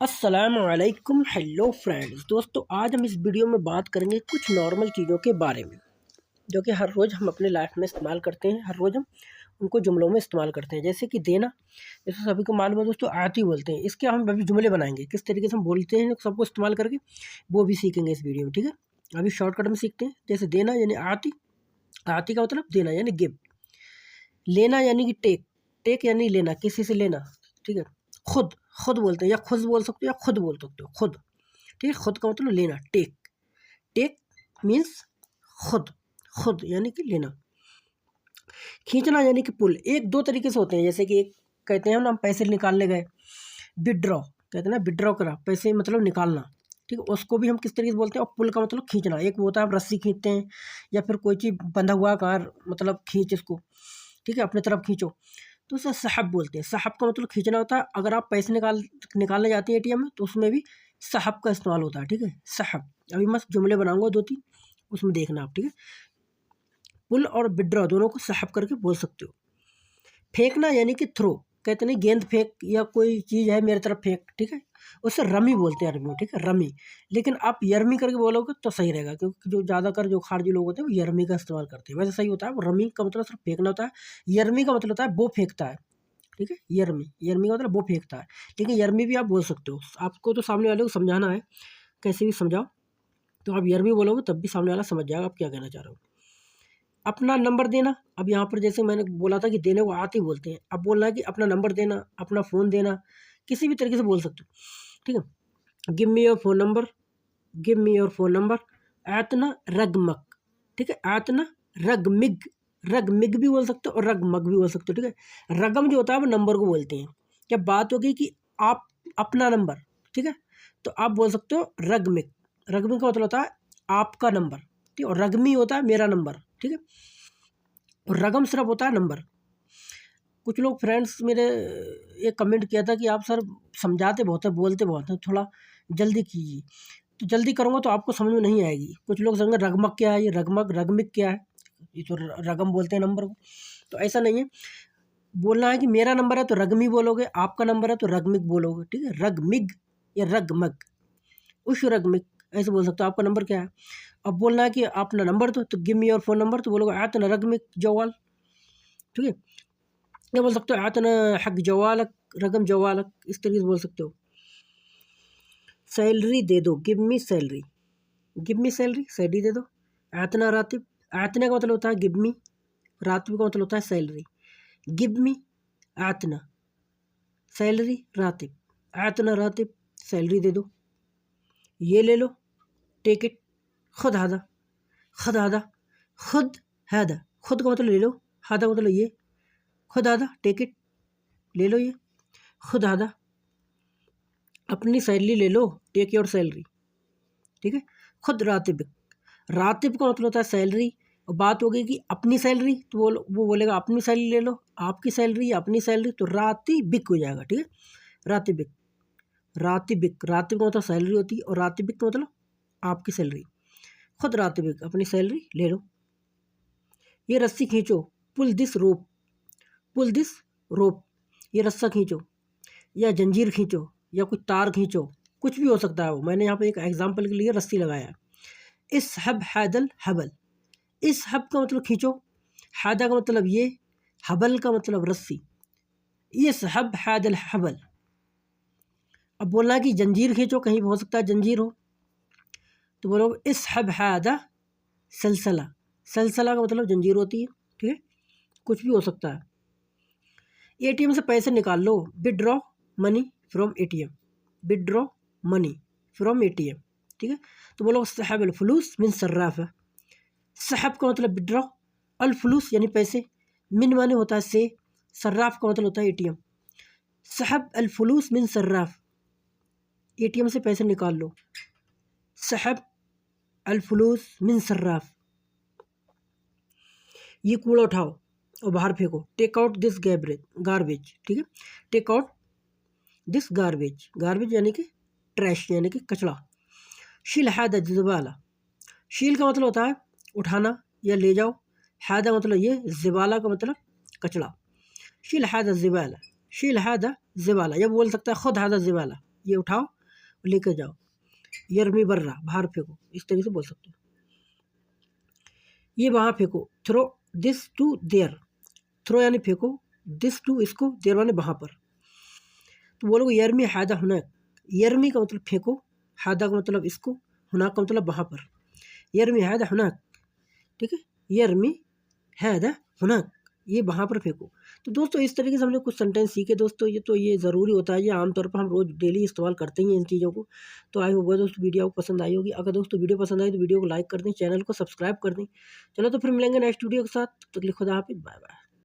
अस्सलामुअलैकुम। Hello friends, दोस्तों आज हम इस वीडियो में बात करेंगे कुछ नॉर्मल चीज़ों के बारे में जो कि हर रोज़ हम अपने लाइफ में इस्तेमाल करते हैं। हर रोज़ हम उनको जुमलों में इस्तेमाल करते हैं, जैसे कि देना। जैसे सभी को मालूम है दोस्तों, आती बोलते हैं। इसके हम अभी जुमले बनाएंगे, किस तरीके से हम बोलते हैं सबको इस्तेमाल करके, वो भी सीखेंगे इस वीडियो में। ठीक है, अभी शॉर्टकट में सीखते हैं। जैसे देना यानी आती, आती का मतलब देना यानी गिव। लेना यानी कि टेक, टेक यानी लेना, किसी से लेना। ठीक है, खुद, खुद बोलते हैं, या खुद बोल सकते हो या खुद बोल सकते हो, खुद। ठीक है, खुद का मतलब लेना, टेक। टेक मीन्स खुद, खुद यानी कि लेना। खींचना यानी कि पुल। एक दो तरीके से होते हैं, जैसे कि एक कहते हैं ना, हम पैसे निकालने गए, विड्रॉ कहते हैं ना, विड्रॉ करा, पैसे मतलब निकालना। ठीक है, उसको भी हम किस तरीके से बोलते हैं। और पुल का मतलब खींचना। एक वो होता है आप रस्सी खींचते हैं, या फिर कोई चीज़ बंधा हुआ कार, मतलब खींच इसको, ठीक है, अपनी तरफ खींचो, तो उसे साहब बोलते हैं। साहब का मतलब खींचना होता है। अगर आप पैसे निकालने जाते हैं एटीएम में, तो उसमें भी साहब का इस्तेमाल होता है। ठीक है, साहब। अभी मैं जुमले बनाऊंगा दो तीन, उसमें देखना आप। ठीक है, पुल और विड्रॉ दोनों को साहब करके बोल सकते हो। फेंकना यानी कि थ्रो, कहते नहीं गेंद फेंक, या कोई चीज़ है मेरी तरफ फेंक। ठीक है, उससे रमी बोलते हैं अरबी में। ठीक है, रमी। लेकिन आप यरमी करके बोलोगे तो सही रहेगा, क्योंकि जो ज़्यादातर जो खारजी लोग होते हैं वो यरमी का इस्तेमाल करते हैं। वैसे सही होता है वो रमी का मतलब सिर्फ फेंकना होता है। यरमी का मतलब होता है वो फेंकता है। ठीक है, यरमी, यरमी का मतलब वो फेंकता है। लेकिन यरमी भी आप बोल सकते हो। आपको तो सामने वाले को समझाना है, कैसे भी समझाओ, तो आप यरमी बोलोगे तब भी सामने वाला समझ जाएगा आप क्या कहना चाह रहे हो। अपना नंबर देना। अब यहाँ पर जैसे मैंने बोला था कि देने को आती बोलते हैं, अब बोलना है कि अपना नंबर देना, अपना फ़ोन देना, किसी भी तरीके से बोल सकते हो। ठीक है, give me your phone number, give me your phone number. आतना रगमक। ठीक है, आतना रगमिग, रगमिग भी बोल सकते हो और रगमग भी बोल सकते हो। ठीक है, रगम जो होता है वो नंबर को बोलते हैं। क्या बात होगी कि आप अपना नंबर, ठीक है, तो आप बोल सकते हो रगमिग। रगमिग का मतलब होता है आपका नंबर। ठीक है, और रगमी होता है मेरा नंबर। ठीक है, और रगम सिर्फ होता है नंबर। कुछ लोग फ्रेंड्स मेरे एक कमेंट किया था कि आप सर समझाते बहुत है, बोलते बहुत हैं, थोड़ा जल्दी कीजिए। तो जल्दी करूँगा तो आपको समझ में नहीं आएगी। कुछ लोग समझेंगे रगमग क्या है, ये रगमग रगमिक क्या है, ये तो रगम बोलते हैं नंबर को। तो ऐसा नहीं है, बोलना है कि मेरा नंबर है तो रगमी बोलोगे, आपका नंबर है तो रगमिक बोलोगे। ठीक है, रगमिग या रगमग, उश रगमिक ऐसे बोल सकते हो। आपका नंबर क्या है, अब बोलना है कि अपना नंबर तो give me your phone number, तो बोलोगे आतना रगमिक जवाल। ठीक है, ये बोल सकते हो आतना हक जवालक, रकम जवालक, इस तरीके से बोल सकते हो। सैलरी दे दो, give me salary, give me salary, salary दे दो। आतना रातिब, आतना का मतलब होता है गिव मी, रातिब का मतलब होता है सैलरी। गिव मी आतना, सैलरी रातिब, आतना रातिब, सैलरी दे दो। ये ले लो, टेक इट, खुद हादा, खुद हादा, खुद हादा, खुद का मतलब ले लो, हादा का मतलब ये, खुद हादा, टेक इट, ले लो ये, खुद हादा। अपनी सैलरी ले लो, टेक योर सैलरी। ठीक है, खुद रातिब, रातिब का मतलब होता है सैलरी। और बात हो गई कि अपनी सैलरी, तो वो बोलेगा अपनी सैलरी ले लो, आपकी सैलरी या अपनी सैलरी, तो रातिबिक हो जाएगा। ठीक है, रातिबिक, रातिबिक, रातिब का मतलब सैलरी होती है, और रातिबिक का मतलब आपकी सैलरी। खुद रातिबिक, अपनी सैलरी ले लो। ये रस्सी खींचो, pull this rope, pull this रोप, ये रस्सा खींचो, या जंजीर खींचो, या कुछ तार खींचो, कुछ भी हो सकता है वो। मैंने यहाँ पे एक एग्जाम्पल के लिए रस्सी लगाया। इस हब हैदल हबल, इस हब का मतलब खींचो, हैदा का मतलब ये, हबल का मतलब रस्सी। इस हब हैदल हबल। अब बोलना है कि जंजीर खींचो, कहीं भी हो सकता है जंजीर हो, तो बोलो इस हब हैदा सलसला, सलसला का मतलब जंजीर होती है। ठीक है, कुछ भी हो सकता है। एटीएम से पैसे निकाल लो, withdraw money from ATM, withdraw money from ATM. ठीक है, तो बोलो साहब अलफलूस मिन सर्राफ है। साहब का मतलब विड्रॉ, अलफलूस यानी पैसे, मिन माने होता है से, सर्राफ का मतलब होता है एटीएम। साहब अलफलूस मिन सर्राफ, एटीएम से पैसे निकाल लो। साहब अलफलूस मिन सर्राफ, ये कूड़ा उठाओ और बाहर फेंको। Take out this garbage. ठीक है, take out this garbage, garbage यानी कि ट्रैश यानी कि कचरा। शील हैदा ज़बाला, शील का मतलब होता है उठाना या ले जाओ, हैदा मतलब ये, ज़बाला का मतलब कचरा। शील हैदा ज़बाला, शील हैदा ज़बाला, या बोल सकता है खुद हैदा ज़बाला, ये उठाओ और लेकर जाओ। यरमी बर्रा, बाहर फेंको, इस तरीके से बोल सकते हो। ये वहाँ फेंको, throw this to there, throw यानी फेंको, दिस टू इसको, देयर माने वहाँ पर। तो बोलोगे यरमी हादा हुनक, यरमी का मतलब फेंको, हादा का मतलब इसको, हुनक का मतलब वहाँ पर। यरमी हादा हुनक, ठीक है, यरमी हादा हुनक, ये वहाँ पर फेंको। तो दोस्तों इस तरीके से हमने कुछ सेंटेंस सीखे दोस्तों। ये ज़रूरी होता है, ये आमतौर पर हम रोज़ डेली इस्तेमाल करते ही हैं इन चीज़ों को। तो आई होप दोस्तों वीडियो आपको पसंद आई होगी। अगर दोस्तों वीडियो पसंद आई तो वीडियो को लाइक कर दें, चैनल को सब्सक्राइब कर दें। चलो तो फिर मिलेंगे नेक्स्ट वीडियो के साथ, तब तक के लिए खुदा हाफिज़, बाय बाय।